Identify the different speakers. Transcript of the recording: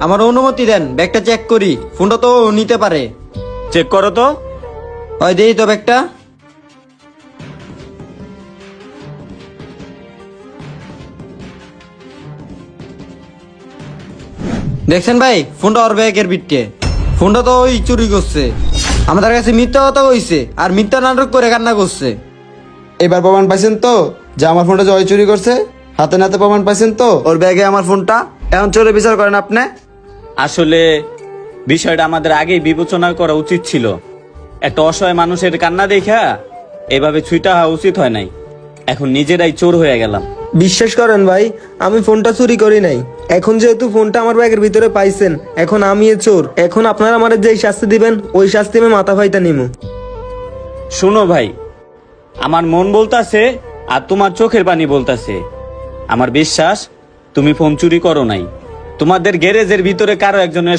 Speaker 1: আমার অনুমতি দেন, ব্যাগটা চেক করি। ফোনটা তো নিতে পারে।
Speaker 2: চেক করো তো।
Speaker 1: ওই দেই তো ব্যাগটা। দেখছেন ভাই, ফোনটা ওর ব্যাগের ভিতরে। ফোনটা তো ওই চুরি করছে। আমাদের কাছে মিথ্যা কথা কইছে আর মিথ্যা নাটক করে কান্না করছে।
Speaker 3: এবার প্রমাণ পাইছেন তো যে আমার ফোনটা জয় চুরি করছে? হাতে নাতে প্রমাণ পাইছেন তো ওর ব্যাগে আমার ফোনটা? এখন চোরে বিচার করেন আপনি।
Speaker 2: আসলে বিষয়টা আমাদের আগেই বিবেচনা করা উচিত ছিল। একটা অসহায় মানুষের কান্না দেখা এভাবে ছুঁইটা হওয়া উচিত হয় নাই। এখন নিজেরাই চোর হয়ে গেলাম।
Speaker 4: বিশ্বাস করেন ভাই, আমি ফোনটা চুরি করি নাই। এখন যেহেতু ফোনটা আমার ব্যাগের ভিতরে পাইছেন, এখন আমি এ চোর। এখন আপনারা আমার যেই শাস্তি দিবেন ওই শাস্তি আমি মাথা ফাইতা নিমু।
Speaker 2: শুনো ভাই, আমার মন বলতাছে আর তোমার চোখের পানি বলতাছে। আমার বিশ্বাস তুমি ফোন চুরি করো নাই। তোমাদের গ্যারেজের ভিতরে কারো একজনের